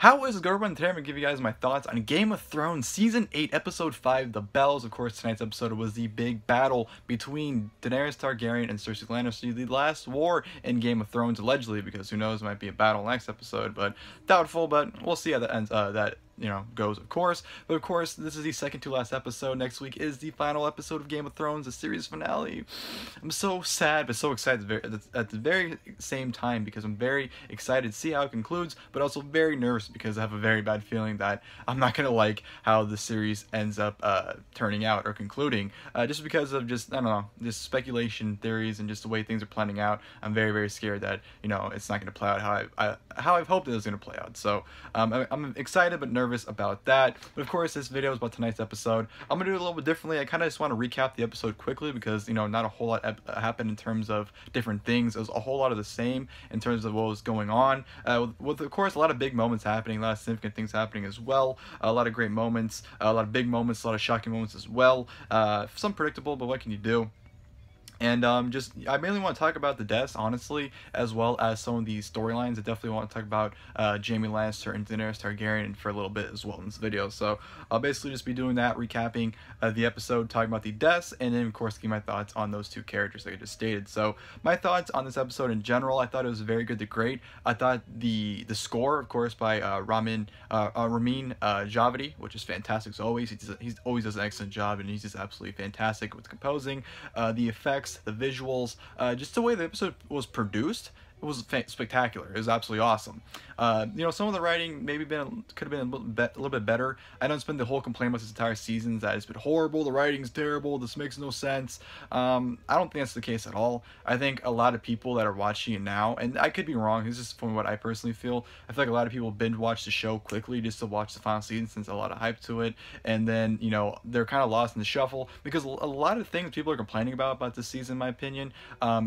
How is it going? Today I'm going to give you guys my thoughts on Game of Thrones Season 8, Episode 5, The Bells. Of course, tonight's episode was the big battle between Daenerys Targaryen and Cersei Lannister, the last war in Game of Thrones, allegedly, because who knows, it might be a battle next episode, but doubtful, but we'll see how that ends, goes, of course. But of course, this is the second to last episode. Next week is the final episode of Game of Thrones, the series finale. I'm so sad, but so excited at the very same time, because I'm very excited to see how it concludes, but also very nervous because I have a very bad feeling that I'm not going to like how the series ends up turning out or concluding, just because of just, I don't know, just speculation, theories, and just the way things are planning out. I'm very, very scared that, you know, it's not going to play out how I've hoped it was going to play out. So I'm excited but nervous about that. But of course, this video is about tonight's episode. I'm going to do it a little bit differently. I kind of just want to recap the episode quickly because, you know, not a whole lot happened in terms of different things. It was a whole lot of the same in terms of what was going on. With of course, a lot of big moments happening, a lot of significant things happening as well. A lot of great moments, a lot of big moments, a lot of shocking moments as well. Some predictable, but what can you do? And I mainly want to talk about the deaths, honestly, as well as some of these storylines. I definitely want to talk about Jaime Lannister and Daenerys Targaryen for a little bit as well in this video. So I'll basically just be doing that, recapping the episode, talking about the deaths, and then of course give my thoughts on those two characters like I just stated. So my thoughts on this episode in general, I thought it was very good to great. I thought the score, of course, by Ramin Djawadi, which is fantastic as always. He always does an excellent job, and he's just absolutely fantastic with composing, the effects, the visuals, just the way the episode was produced. It was spectacular. It was absolutely awesome. You know, some of the writing maybe could have been a little bit better. I don't spend the whole complaint about this entire season that it's been horrible, the writing's terrible, this makes no sense. I don't think that's the case at all. I think a lot of people that are watching it now, and I could be wrong, this is from what I personally feel, I feel like a lot of people binge watch the show quickly just to watch the final season since a lot of hype to it, and then, you know, they're kind of lost in the shuffle because a lot of things people are complaining about this season, in my opinion,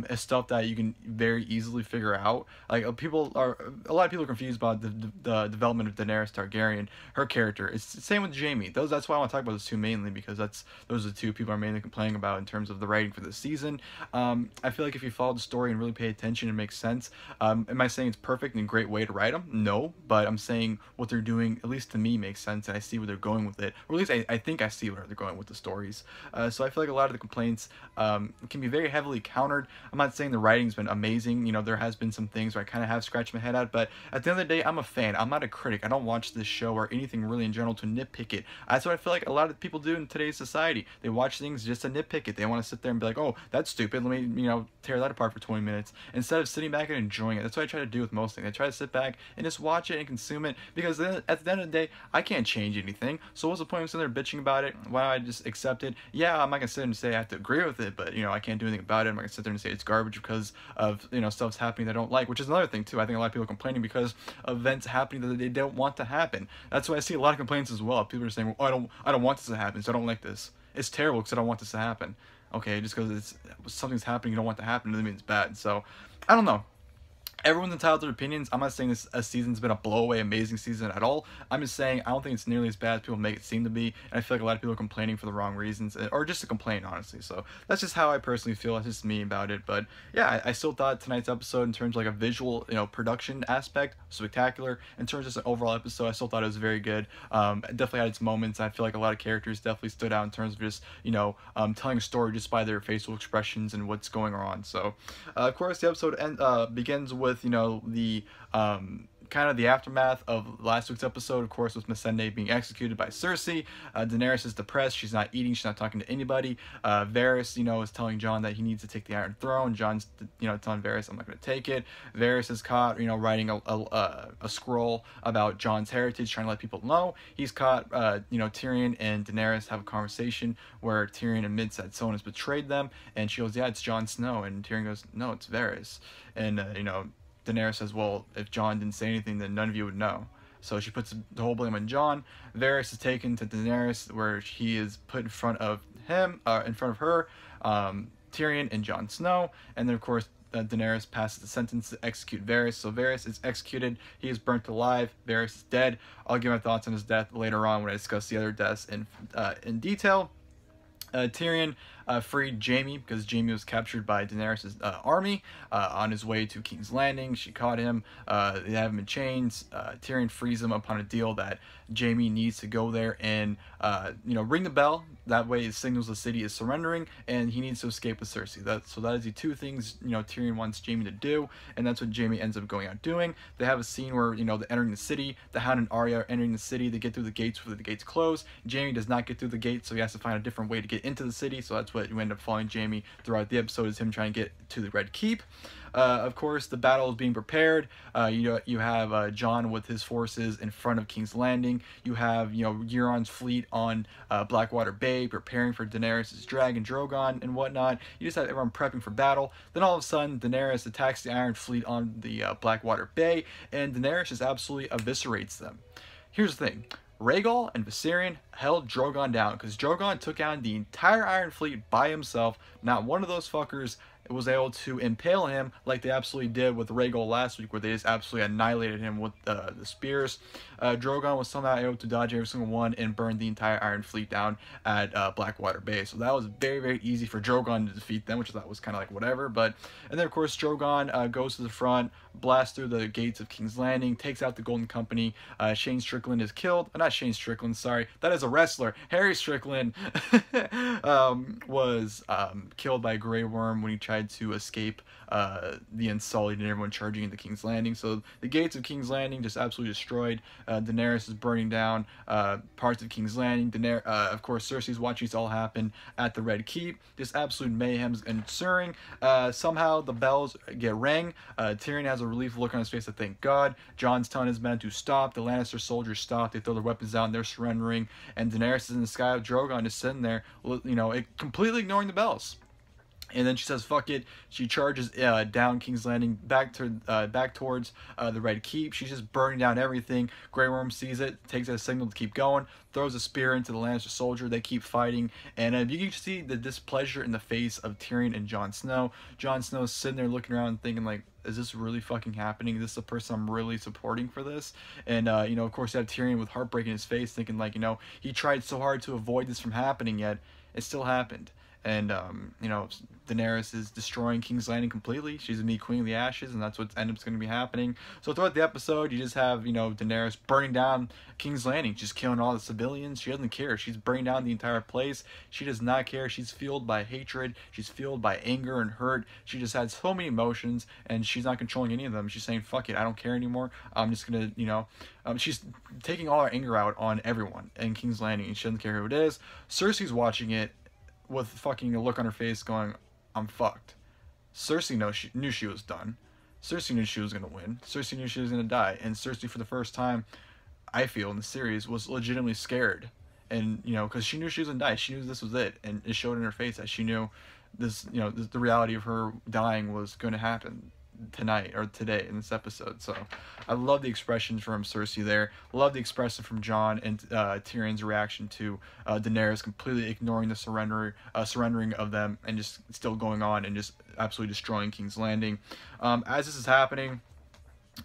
is stuff that you can very easily figure out. Like, a lot of people are confused about the development of Daenerys Targaryen, her character. It's the same with Jaime. That's why I want to talk about those two mainly, because those are the two people are mainly complaining about in terms of the writing for this season. I feel like if you follow the story and really pay attention, it makes sense. Am I saying it's perfect and a great way to write them? No, but I'm saying what they're doing, at least to me, makes sense, and I see where they're going with it, or at least I think I see where they're going with the stories. So I feel like a lot of the complaints can be very heavily countered. I'm not saying the writing's been amazing. You know, there has been some things where I kind of have scratched my head at, but at the end of the day, I'm a fan. I'm not a critic. I don't watch this show or anything really in general to nitpick it. That's what I feel like a lot of people do in today's society. They watch things just to nitpick it. They want to sit there and be like, oh, that's stupid, let me, you know, tear that apart for 20 minutes, instead of sitting back and enjoying it. That's what I try to do with most things. I try to sit back and just watch it and consume it, because then at the end of the day, I can't change anything. So what's the point of sitting there bitching about it? Why don't I just accept it? Yeah, I'm not gonna sit there and say I have to agree with it, but, you know, I can't do anything about it. I'm not gonna sit there and say it's garbage because of, you know, stuff's happening that I don't like, which is another thing too. I think a lot of people are complaining because of events happening that they don't want to happen. That's why I see a lot of complaints as well. People are saying, well, I don't want this to happen, so I don't like this. It's terrible because I don't want this to happen. Okay, just because something's happening you don't want to happen doesn't mean it's bad. So I don't know. Everyone's entitled to their opinions. I'm not saying this season's been a blowaway amazing season at all. I'm just saying I don't think it's nearly as bad as people make it seem to be, and I feel like a lot of people are complaining for the wrong reasons, or just to complain, honestly. So that's just how I personally feel. That's just me about it. But yeah, I still thought tonight's episode, in terms of like a visual, you know, production aspect, spectacular. In terms of just an overall episode, I still thought it was very good. It definitely had its moments. I feel like a lot of characters definitely stood out in terms of just, you know, telling a story just by their facial expressions and what's going on. So of course the episode begins with, you know, the kind of the aftermath of last week's episode, of course, with Missandei being executed by Cersei. Daenerys is depressed. She's not eating. She's not talking to anybody. Varys, you know, is telling Jon that he needs to take the Iron Throne. Jon's, you know, telling Varys, I'm not going to take it. Varys is caught, you know, writing a scroll about Jon's heritage, trying to let people know. He's caught, you know, Tyrion and Daenerys have a conversation where Tyrion admits that someone has betrayed them, and she goes, yeah, it's Jon Snow, and Tyrion goes, no, it's Varys. And, you know, Daenerys says, well, if Jon didn't say anything, then none of you would know. So she puts the whole blame on Jon. Varys is taken to Daenerys, where he is put in front of him, in front of her, Tyrion and Jon Snow. And then, of course, Daenerys passes the sentence to execute Varys. So Varys is executed. He is burnt alive. Varys is dead. I'll give my thoughts on his death later on when I discuss the other deaths in detail. Tyrion freed Jaime because Jaime was captured by Daenerys' army on his way to King's Landing. She caught him. They have him in chains. Tyrion frees him upon a deal that Jaime needs to go there and ring the bell. That way it signals the city is surrendering, and he needs to escape with Cersei. So that is the two things Tyrion wants Jaime to do, and that's what Jaime ends up going out doing. They have a scene where they're entering the city. The Hound and Arya are entering the city. They get through the gates before the gates close. Jaime does not get through the gates, so he has to find a different way to get into the city. So that's what you end up following Jaime throughout the episode, is him trying to get to the Red Keep. Of course, the battle is being prepared. You have Jon with his forces in front of King's Landing. You have Euron's fleet on Blackwater Bay preparing for Daenerys' dragon Drogon and whatnot. You just have everyone prepping for battle. Then all of a sudden, Daenerys attacks the Iron Fleet on the Blackwater Bay, and Daenerys just absolutely eviscerates them. Here's the thing. Rhaegal and Viserion held Drogon down because Drogon took down the entire Iron Fleet by himself. Not one of those fuckers was able to impale him like they absolutely did with Rhaegal last week, where they just absolutely annihilated him with the spears. Drogon was somehow able to dodge every single one and burn the entire Iron Fleet down at Blackwater Bay. So that was very, very easy for Drogon to defeat them, which I thought was kind of like whatever. And then of course Drogon goes to the front, blasts through the gates of King's Landing, takes out the Golden Company. Shane Strickland is killed. Not Shane Strickland, sorry. That is a wrestler. Harry Strickland was killed by Grey Worm when he tried to escape the Unsullied and everyone charging into King's Landing. So the gates of King's Landing just absolutely destroyed. Daenerys is burning down parts of King's Landing. Of course, Cersei's watching this all happen at the Red Keep. Just absolute mayhem's ensuing. Somehow the bells get rang. Tyrion has a relief look on his face. Thank God. Jon's telling his men to stop. The Lannister soldiers stop. They throw their weapons down. They're surrendering. And Daenerys is in the sky with Drogon just sitting there, completely ignoring the bells. And then she says, fuck it. She charges down King's Landing back towards the Red Keep. She's just burning down everything. Grey Worm sees it, takes it as a signal to keep going, throws a spear into the Lannister soldier. They keep fighting. And you can see the displeasure in the face of Tyrion and Jon Snow. Jon Snow's sitting there looking around and thinking, like, is this really fucking happening? Is this the person I'm really supporting for this? And, of course, you have Tyrion with heartbreak in his face thinking, like, he tried so hard to avoid this from happening, yet it still happened. And, Daenerys is destroying King's Landing completely. She's going to be Queen of the Ashes, and that's what ends up going to be happening. So throughout the episode, you just have, Daenerys burning down King's Landing, just killing all the civilians. She doesn't care. She's burning down the entire place. She does not care. She's fueled by hatred. She's fueled by anger and hurt. She just has so many emotions, and she's not controlling any of them. She's saying, fuck it, I don't care anymore. I'm just going to, she's taking all her anger out on everyone in King's Landing, and she doesn't care who it is. Cersei's watching it with fucking a look on her face going, I'm fucked. Cersei knew she was done. Cersei knew she was going to win. Cersei knew she was going to die. And Cersei, for the first time, I feel, in the series, was legitimately scared. And, because she knew she was going to die. She knew this was it. And it showed in her face that she knew this, the reality of her dying was going to happen tonight or today in this episode. So I love the expressions from Cersei there. Love the expression from Jon and Tyrion's reaction to Daenerys completely ignoring the surrendering of them and just still going on and just absolutely destroying King's Landing. As this is happening,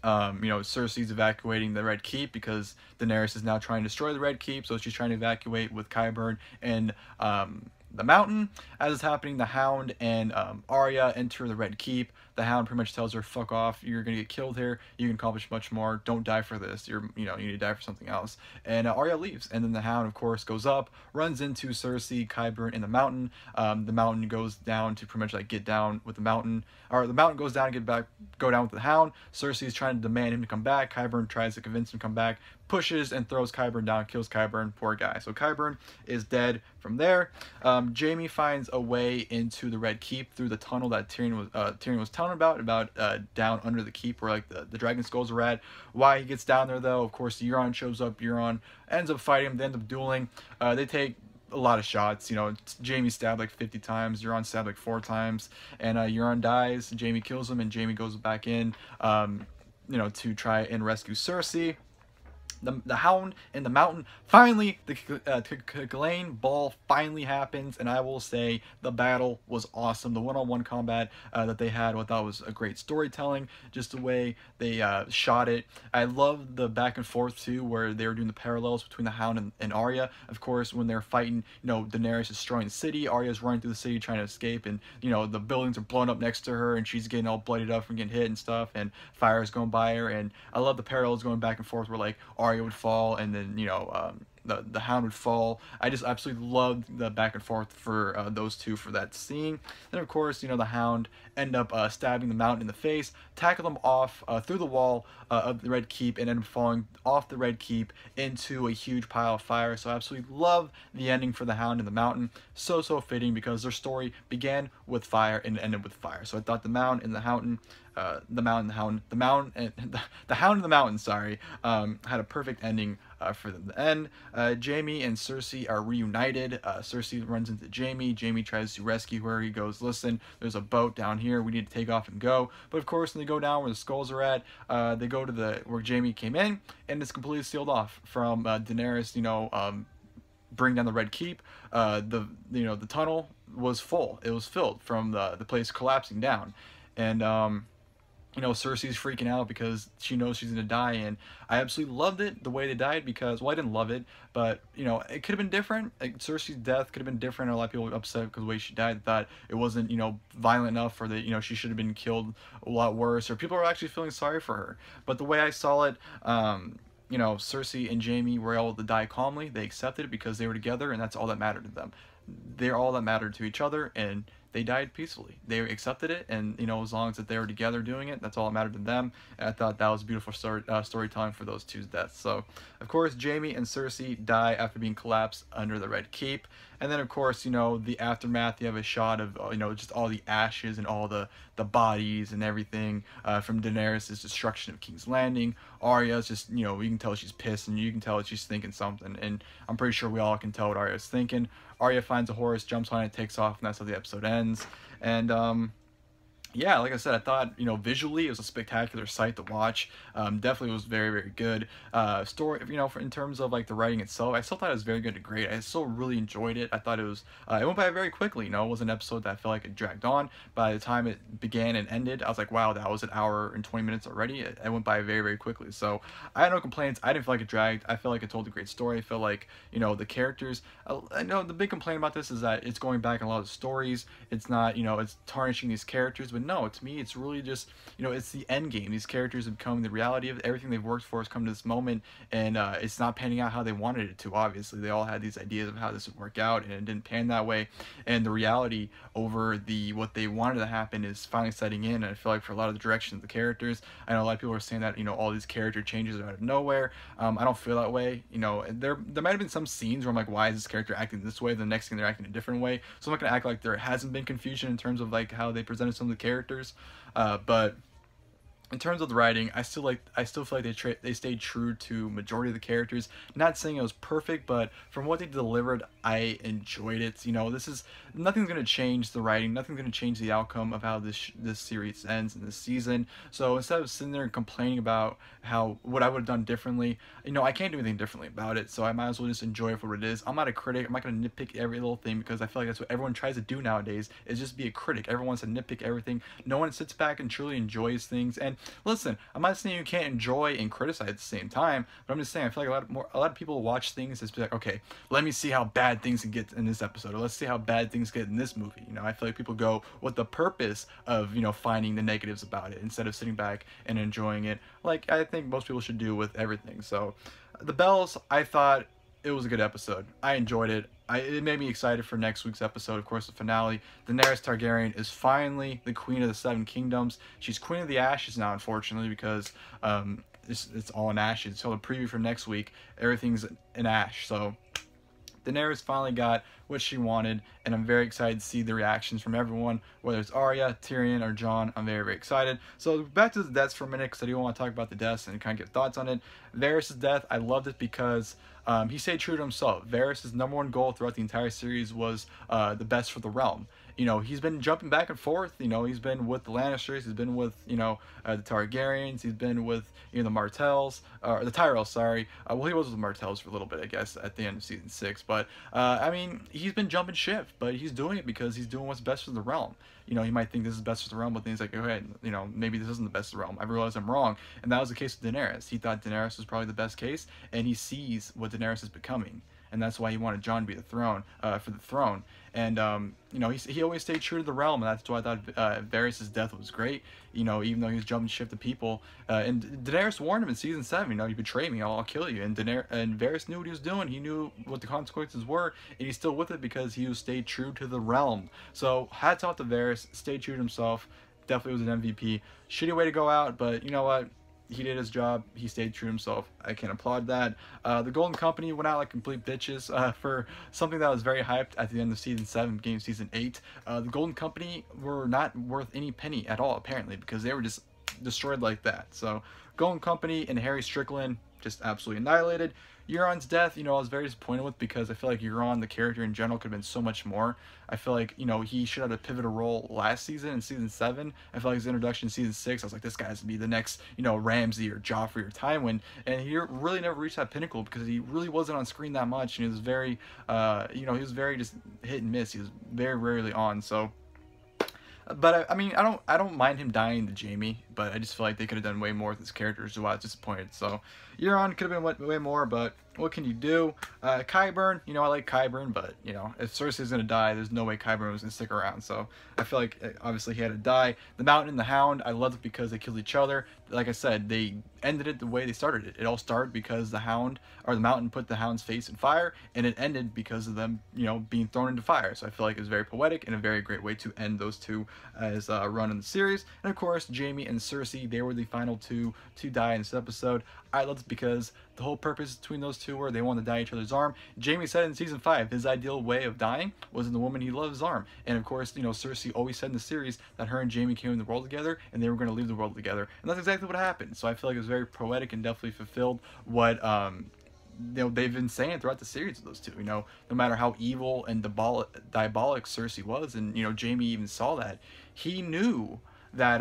Cersei's evacuating the Red Keep because Daenerys is now trying to destroy the Red Keep, so she's trying to evacuate with Qyburn and the mountain. As it's happening, the Hound and Arya enter the Red Keep. The Hound pretty much tells her, fuck off, you're gonna get killed here, you can accomplish much more, don't die for this, you need to die for something else. And Arya leaves, and then the Hound, of course, goes up, runs into Cersei, Qyburn, in the mountain. The mountain goes down to pretty much get down with the mountain, or the mountain goes down and go down with the Hound. Cersei is trying to demand him to come back. Qyburn tries to convince him to come back, pushes and throws Qyburn down, kills Qyburn, poor guy. So Qyburn is dead from there. Jaime finds a way into the Red Keep through the tunnel that Tyrion was telling about down under the keep where the dragon skulls are at. Why he gets down there though, of course, Euron shows up. Euron ends up fighting him. They end up dueling. They take a lot of shots. Jaime stabbed 50 times. Euron stabbed 4 times, and Euron dies. Jaime kills him, and Jaime goes back in, to try and rescue Cersei. the Hound in the Mountain. Finally, the Khalein Ball finally happens, and I will say the battle was awesome. The one-on-one combat that they had, I thought was a great storytelling, just the way they shot it. I love the back and forth too, where they were doing the parallels between the Hound and Arya. Of course, when they're fighting, you know, Daenerys is destroying the city, Arya's running through the city trying to escape, and you know, the buildings are blowing up next to her, and she's getting all bloodied up from getting hit and stuff, and fire is going by her. And I love the parallels going back and forth where like Arya would fall, and then, you know, the Hound would fall. I just absolutely loved the back and forth for those two for that scene. Then of course, you know, the Hound end up stabbing the Mountain in the face, tackle them off through the wall of the Red Keep, and end up falling off the Red Keep into a huge pile of fire. So I absolutely love the ending for the Hound and the Mountain. So fitting, because their story began with fire and ended with fire. So I thought the Mountain and the Hound, the Hound and the Mountain, sorry, had a perfect ending for them to end. Jaime and Cersei are reunited. Cersei runs into Jaime. Jaime tries to rescue her. He goes, listen, there's a boat down here. We need to take off and go. But of course, when they go down where the skulls are at, they go to where Jaime came in, and it's completely sealed off from Daenerys, you know, bring down the Red Keep. The tunnel was full. It was filled from the place collapsing down. And you know, Cersei's freaking out because she knows she's gonna die, and I absolutely loved it the way they died, because, well, I didn't love it, but you know, it could have been different. Like, Cersei's death could have been different. A lot of people were upset because the way she died, thought it wasn't, you know, violent enough, or that, you know, she should have been killed a lot worse, or people are actually feeling sorry for her. But the way I saw it, you know, Cersei and Jaime were able to die calmly. They accepted it because they were together, and that's all that mattered to them. They're all that mattered to each other, and they died peacefully. They accepted it, and you know, as long as that they were together doing it, that's all that mattered to them. And I thought that was beautiful storytelling for those two's deaths. So, of course, Jaime and Cersei die after being collapsed under the Red Keep. And then, of course, you know, the aftermath, you have a shot of, you know, just all the ashes and all the bodies and everything from Daenerys' destruction of King's Landing. Arya's just, you know, you can tell she's pissed, and you can tell she's thinking something. And I'm pretty sure we all can tell what Arya's thinking. Arya finds a horse, jumps on it, takes off, and that's how the episode ends. And yeah, like I said, I thought, you know, visually it was a spectacular sight to watch. Definitely was very good. Story, you know, in terms of like the writing itself, I still thought it was very good to great. I still really enjoyed it. I thought it was, it went by very quickly. You know, it was an episode that I felt like it dragged on. By the time it began and ended, I was like, wow, that was an hour and 20 minutes already. It went by very quickly. So I had no complaints. I didn't feel like it dragged. I felt like it told a great story. I felt like, you know, the characters, I know the big complaint about this is that it's going back in a lot of stories. It's not, you know, it's tarnishing these characters, but no, to me, it's really just, you know, it's the end game. These characters have become the reality of everything they've worked for has come to this moment, and it's not panning out how they wanted it to. Obviously, they all had these ideas of how this would work out, and it didn't pan that way. And the reality over what they wanted to happen is finally setting in. And I feel like for a lot of the direction of the characters, I know a lot of people are saying that, you know, all these character changes are out of nowhere. I don't feel that way. You know, there might have been some scenes where I'm like, why is this character acting this way? The next thing they're acting a different way. So I'm not gonna act like there hasn't been confusion in terms of like how they presented some of the characters. But in terms of the writing, I still feel like they stayed true to majority of the characters. Not saying it was perfect, but from what they delivered, I enjoyed it. You know, nothing's gonna change the writing. Nothing's gonna change the outcome of how this series ends in this season. So instead of sitting there and complaining about what I would have done differently, you know, I can't do anything differently about it. So I might as well just enjoy it for what it is. I'm not a critic. I'm not gonna nitpick every little thing, because I feel like that's what everyone tries to do nowadays, is just be a critic. Everyone wants to nitpick everything. No one sits back and truly enjoys things. And listen, I'm not saying you can't enjoy and criticize at the same time, but I'm just saying I feel like a lot of people watch things as be like, okay, let me see how bad things can get in this episode, or let's see how bad things get in this movie. You know, I feel like people go with the purpose of, you know, finding the negatives about it instead of sitting back and enjoying it, like I think most people should do with everything. So the Bells, I thought it was a good episode. I enjoyed it. It made me excited for next week's episode, of course, the finale. Daenerys Targaryen is finally the Queen of the Seven Kingdoms. She's Queen of the Ashes now, unfortunately, because it's all in ashes. So the preview for next week, everything's in ash. So Daenerys finally got what she wanted, and I'm very excited to see the reactions from everyone, whether it's Arya, Tyrion, or Jon. I'm very excited. So back to the deaths for a minute, because I do want to talk about the deaths and kind of get thoughts on it. Varys' death, I loved it because he stayed true to himself. Varys' #1 goal throughout the entire series was the best for the realm. you know, he's been jumping back and forth. You know, he's been with the Lannisters, he's been with, you know, the Targaryens, he's been with, you know, the Martells, or the Tyrells, sorry. Well, he was with the Martells for a little bit, I guess, at the end of season 6. But I mean, he's been jumping ship, but he's doing it because he's doing what's best for the realm. You know, he might think this is best for the realm, but then he's like, okay, you know, maybe this isn't the best for the realm. I realize I'm wrong. And that was the case with Daenerys. He thought Daenerys was probably the best case, and he sees what Daenerys is becoming. And that's why he wanted Jon to be the throne, for the throne. And, you know, he always stayed true to the realm, and that's why I thought Varys' death was great. You know, even though he was jumping ship to people. And Daenerys warned him in season 7, you know, you betray me, I'll kill you. And Varys knew what he was doing. He knew what the consequences were, and he's still with it because he stayed true to the realm. So, hats off to Varys, stayed true to himself. Definitely was an MVP. Shitty way to go out, but you know what? He did his job. He stayed true to himself. I can applaud that. The Golden Company went out like complete bitches for something that was very hyped at the end of season 7, beginning of season 8. The Golden Company were not worth any penny at all, apparently, because they were just destroyed like that. So, Golden Company and Harry Strickland just absolutely annihilated. Euron's death, you know, I was very disappointed with because I feel like Euron, the character in general, could have been so much more. I feel like, you know, he should have had a pivotal role last season in season 7. I feel like his introduction in season 6, I was like, this guy's gonna be the next, you know, Ramsay or Joffrey or Tywin. And he really never reached that pinnacle because he really wasn't on screen that much. And he was very, you know, he was very just hit and miss. He was very rarely on. So, but I mean, I don't mind him dying to Jaime, but I just feel like they could have done way more with his character, so I was disappointed. So Euron could have been way more, but what can you do? Qyburn, you know, I like Qyburn, but you know, if Cersei's gonna die, there's no way Qyburn was gonna stick around. So I feel like obviously he had to die. The Mountain and the Hound, I loved it because they killed each other. Like I said, they ended it the way they started it. It all started because the Hound or the Mountain put the Hound's face in fire, and it ended because of them, you know, being thrown into fire. So I feel like it was very poetic and a very great way to end those two as a run in the series. And of course, Jaime and Cersei, they were the final two to die in this episode. I loved it because the whole purpose between those two were they wanted to die each other's arm. Jaime said in season 5 his ideal way of dying was in the woman he loves arm. And of course, you know, Cersei always said in the series that her and Jaime came in the world together and they were going to leave the world together. And that's exactly what happened. So I feel like it was very poetic and definitely fulfilled what you know, they've been saying throughout the series of those two. You know, no matter how evil and diabolic Cersei was, and you know, Jaime even saw that, he knew that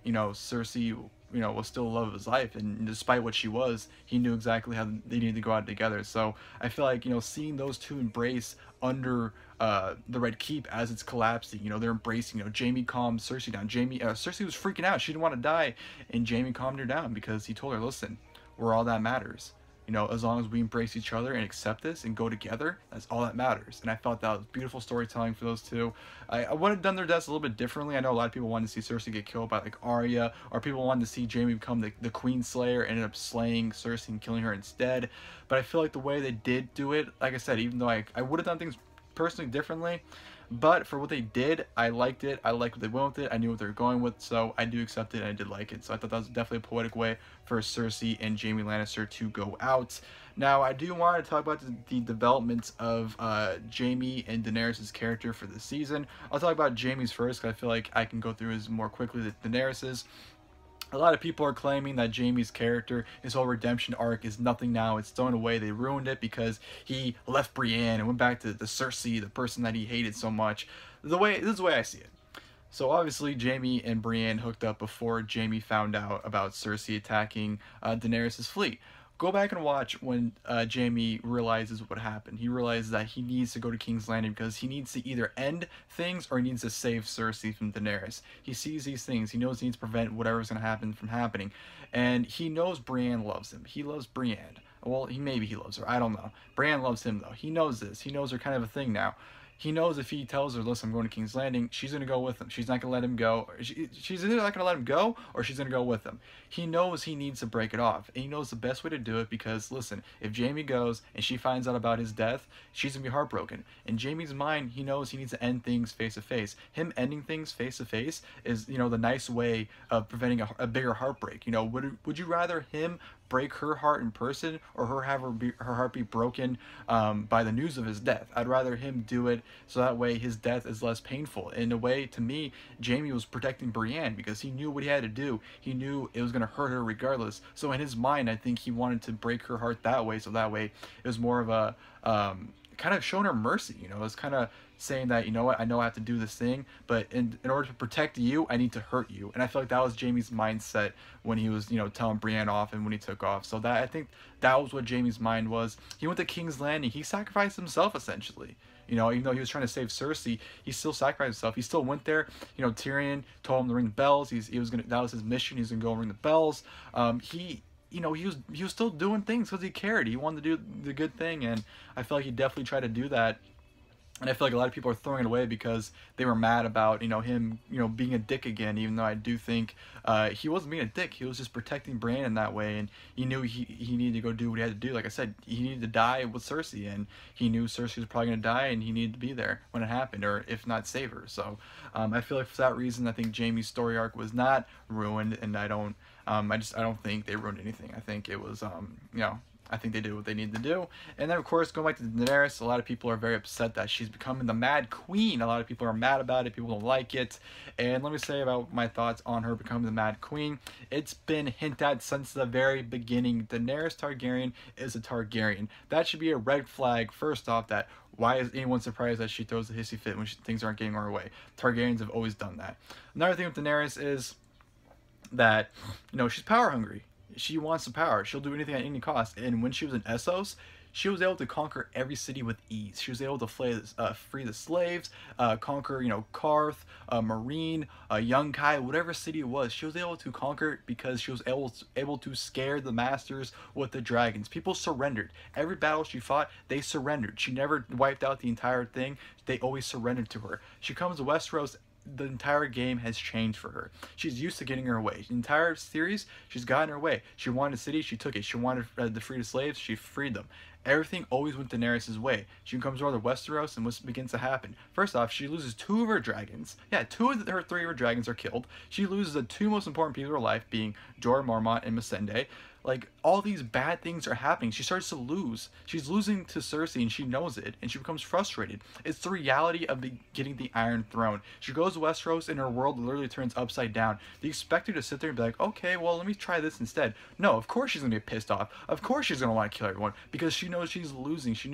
you know, Cersei, you know, was still the love of his life, and despite what she was, he knew exactly how they needed to go out together. So I feel like, you know, seeing those two embrace under the Red Keep as it's collapsing, you know, they're embracing, you know, Jaime calmed Cersei down. Cersei was freaking out, she didn't want to die, and Jaime calmed her down because he told her, listen, we're all that matters. You know, as long as we embrace each other and accept this and go together, that's all that matters. And I felt that was beautiful storytelling for those two. I would have done their deaths a little bit differently. I know a lot of people wanted to see Cersei get killed by like Arya, or people wanted to see Jaime become the Queen Slayer, ended up slaying Cersei and killing her instead. But I feel like the way they did do it, like I said, even though I would have done things personally differently, but for what they did, I liked it. I liked what they went with it. I knew what they were going with, so I do accept it, and I did like it. So I thought that was definitely a poetic way for Cersei and Jaime Lannister to go out. Now, I do want to talk about the developments of Jaime and Daenerys' character for this season. I'll talk about Jaime's first, because I feel like I can go through his more quickly than Daenerys's. A lot of people are claiming that Jaime's character, his whole redemption arc, is nothing now. It's thrown away. They ruined it because he left Brienne and went back to the Cersei, the person that he hated so much. This is the way I see it. So obviously Jaime and Brienne hooked up before Jaime found out about Cersei attacking Daenerys' fleet. Go back and watch when Jaime realizes what happened. He realizes that he needs to go to King's Landing because he needs to either end things or he needs to save Cersei from Daenerys. He sees these things. He knows he needs to prevent whatever's going to happen from happening. And he knows Brienne loves him. He loves Brienne. Well, maybe he loves her. I don't know. Brienne loves him, though. He knows this. He knows they're kind of a thing now. He knows if he tells her, listen, I'm going to King's Landing, she's going to go with him. She's not going to let him go. She's either not going to let him go or she's going to go with him. He knows he needs to break it off. And he knows the best way to do it because, listen, if Jaime goes and she finds out about his death, she's going to be heartbroken. In Jaime's mind, he knows he needs to end things face to face. Him ending things face to face is, you know, the nice way of preventing a bigger heartbreak. You know, would you rather him break her heart in person or her have her heart be broken by the news of his death? I'd rather him do it so that way his death is less painful. In a way, to me, Jaime was protecting Brienne because he knew what he had to do. He knew it was going to hurt her regardless. So in his mind, I think he wanted to break her heart that way, so that way it was more of a kind of showing her mercy. You know, it's kind of saying that, you know what, I know I have to do this thing, but in order to protect you, I need to hurt you. And I feel like that was Jaime's mindset when he was, you know, telling Brienne off and when he took off. So that, I think that was what Jaime's mind was. He went to King's Landing. He sacrificed himself essentially. You know, even though he was trying to save Cersei, he still sacrificed himself. He still went there. You know, Tyrion told him to ring the bells. He was gonna, that was his mission. He's gonna go ring the bells. You know, he was still doing things because he cared. He wanted to do the good thing, and I feel like he definitely tried to do that. And I feel like a lot of people are throwing it away because they were mad about, you know, him, you know, being a dick again, even though I do think he wasn't being a dick. He was just protecting Bran in that way, and he knew he needed to go do what he had to do. Like I said, he needed to die with Cersei, and he knew Cersei was probably going to die, and he needed to be there when it happened, or if not, save her. So I feel like for that reason, I think Jaime's story arc was not ruined, and I don't think they ruined anything. I think it was, you know, I think they did what they needed to do. And then, of course, going back to Daenerys, a lot of people are very upset that she's becoming the Mad Queen. A lot of people are mad about it. People don't like it. And let me say about my thoughts on her becoming the Mad Queen. It's been hinted at since the very beginning. Daenerys Targaryen is a Targaryen. That should be a red flag, first off, that why is anyone surprised that she throws a hissy fit when things aren't getting her way? Targaryens have always done that. Another thing with Daenerys is that, you know, she's power hungry. She wants the power. She'll do anything at any cost. And when she was in Essos, she was able to conquer every city with ease. She was able to free the slaves, conquer, you know, Karth, Meereen, Yunkai, whatever city it was. She was able to conquer it because she was able to scare the masters with the dragons. People surrendered. Every battle she fought, they surrendered. She never wiped out the entire thing. They always surrendered to her. She comes to Westeros. The entire game has changed for her. She's used to getting her way. The entire series, she's gotten her way. She wanted a city, she took it. She wanted to free the slaves, she freed them. Everything always went Daenerys' way. She comes over to Westeros, and what begins to happen? First off, she loses 2 of her dragons. Yeah, 2 of her 3 of her dragons are killed. She loses the 2 most important people of her life, being Jorah Mormont and Missandei. Like, all these bad things are happening. She starts to lose. She's losing to Cersei, and she knows it, and she becomes frustrated. It's the reality of getting the Iron Throne. She goes to Westeros, and her world literally turns upside down. Do you expect her to sit there and be like, okay, well, let me try this instead? No, of course she's going to get pissed off. Of course she's going to want to kill everyone, because she knows she's losing. She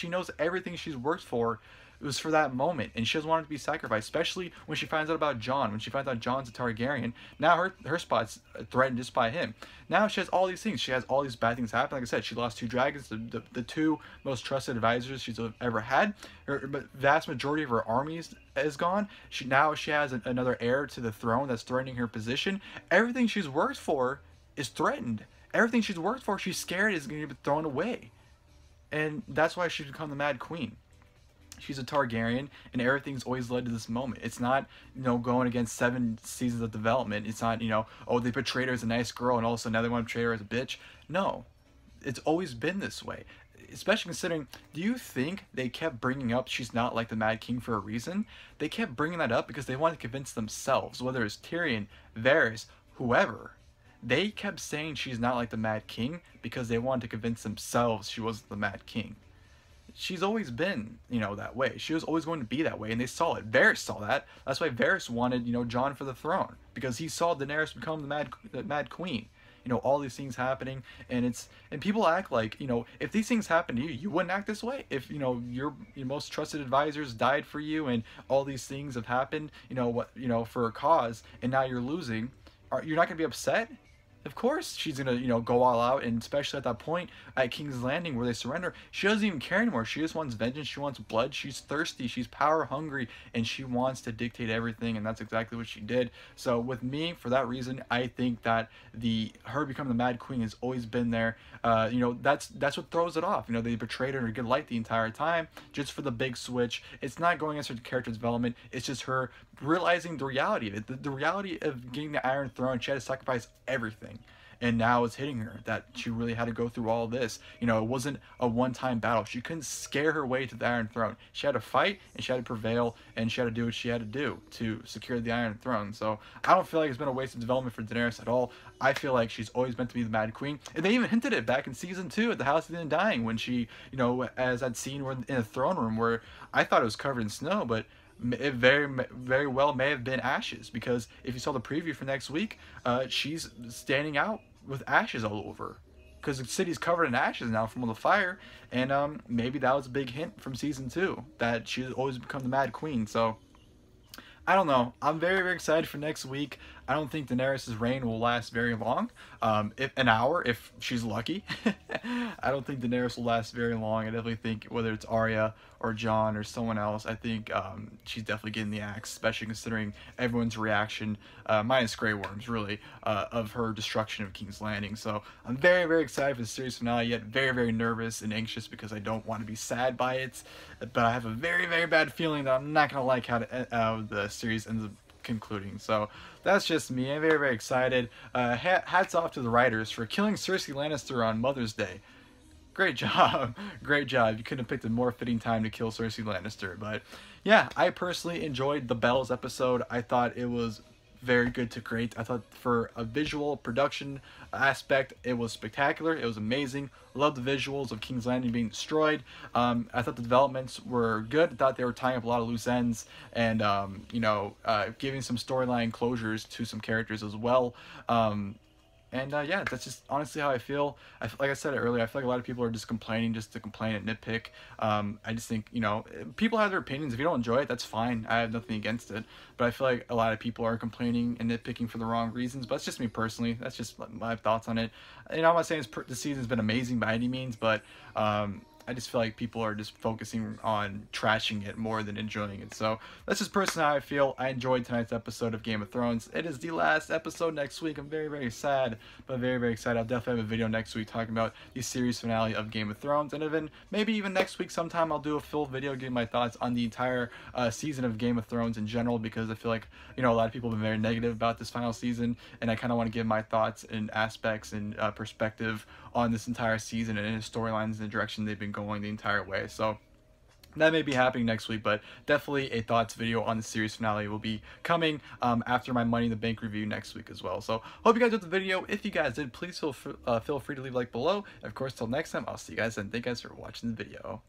knows everything she's worked for. It was for that moment, and she doesn't want it to be sacrificed, especially when she finds out about Jon. When she finds out Jon's a Targaryen, now her spot's threatened just by him. Now she has all these things. She has all these bad things happen. Like I said, she lost 2 dragons, the 2 most trusted advisors she's ever had. But vast majority of her armies is gone. Now she has another heir to the throne that's threatening her position. Everything she's worked for is threatened. Everything she's worked for, she's scared is going to be thrown away. And that's why she's become the Mad Queen. She's a Targaryen, and everything's always led to this moment. It's not, you know, going against 7 seasons of development. It's not, you know, oh, they portrayed her as a nice girl, and all of a sudden now they want to portray her as a bitch. No, it's always been this way. Especially considering, do you think they kept bringing up she's not like the Mad King for a reason? They kept bringing that up because they wanted to convince themselves, whether it's Tyrion, Varys, whoever. They kept saying she's not like the Mad King because they wanted to convince themselves she wasn't the Mad King. She's always been, you know, that way. She was always going to be that way, and they saw it. Varys saw that. That's why Varys wanted, you know, Jon for the throne, because he saw Daenerys become the Mad Queen. You know, all these things happening, and people act like, you know, if these things happen to you, you wouldn't act this way. If, you know, your most trusted advisors died for you, and all these things have happened, you know, for a cause, and now you're losing, you're not gonna be upset? Of course she's gonna, you know, go all out, and especially at that point at King's Landing where they surrender, she doesn't even care anymore. She just wants vengeance, she wants blood, she's thirsty, she's power hungry, and she wants to dictate everything, and that's exactly what she did. So with me, for that reason, I think that her becoming the Mad Queen has always been there. You know, that's what throws it off. You know, they portrayed her in a good light the entire time, just for the big switch. It's not going against her character development, it's just her realizing the reality of it. The reality of getting the Iron Throne, she had to sacrifice everything. And now it's hitting her that she really had to go through all this. You know, it wasn't a one-time battle. She couldn't scare her way to the Iron Throne. She had to fight, and she had to prevail, and she had to do what she had to do to secure the Iron Throne. So I don't feel like it's been a waste of development for Daenerys at all. I feel like she's always meant to be the Mad Queen. And they even hinted it back in Season 2 at the House of the Undying, when she, you know, as that scene where in a throne room where I thought it was covered in snow, but it very well may have been ashes, because if you saw the preview for next week, she's standing out with ashes all over, because the city's covered in ashes now from all the fire, and maybe that was a big hint from season 2 that she's always become the Mad Queen. So I don't know. I'm very, very excited for next week. I don't think Daenerys' reign will last very long. If an hour, if she's lucky. I don't think Daenerys will last very long. I definitely think whether it's Arya or Jon or someone else, I think she's definitely getting the axe, especially considering everyone's reaction, minus Grey Worms, really, of her destruction of King's Landing. So I'm very, very excited for the series finale, yet very, very nervous and anxious because I don't want to be sad by it. But I have a very, very bad feeling that I'm not going to like how the series ends up concluding. So that's just me. I'm very, very excited. Hats off to the writers for killing Cersei Lannister on Mother's Day. Great job. Great job. You couldn't have picked a more fitting time to kill Cersei Lannister. But yeah, I personally enjoyed the Bells episode. I thought it was very good to great. I thought for a visual production aspect, it was spectacular. It was amazing. Loved the visuals of King's Landing being destroyed. I thought the developments were good. I thought they were tying up a lot of loose ends and, giving some storyline closures to some characters as well. Yeah, that's just honestly how I feel. Like I said earlier, I feel like a lot of people are just complaining just to complain and nitpick. I just think, people have their opinions. If you don't enjoy it, that's fine. I have nothing against it. But I feel like a lot of people are complaining and nitpicking for the wrong reasons. But it's just me personally. That's just my thoughts on it. I'm not saying the season's been amazing by any means, but I just feel like people are just focusing on trashing it more than enjoying it. So that's just personally how I feel. I enjoyed tonight's episode of Game of Thrones. It is the last episode next week. I'm very, very sad, but very, very excited. I'll definitely have a video next week talking about the series finale of Game of Thrones. And maybe even next week sometime I'll do a full video giving my thoughts on the entire season of Game of Thrones in general, because I feel like, a lot of people have been very negative about this final season, and I kind of want to give my thoughts and aspects and perspective on this entire season and its storylines and the direction they've been going the entire way. So that may be happening next week, but definitely a thoughts video on the series finale will be coming after my Money in the Bank review next week as well. So hope you guys enjoyed the video. If you guys did, please feel free to leave a like below. And of course, till next time, I'll see you guys, and thank you guys for watching the video.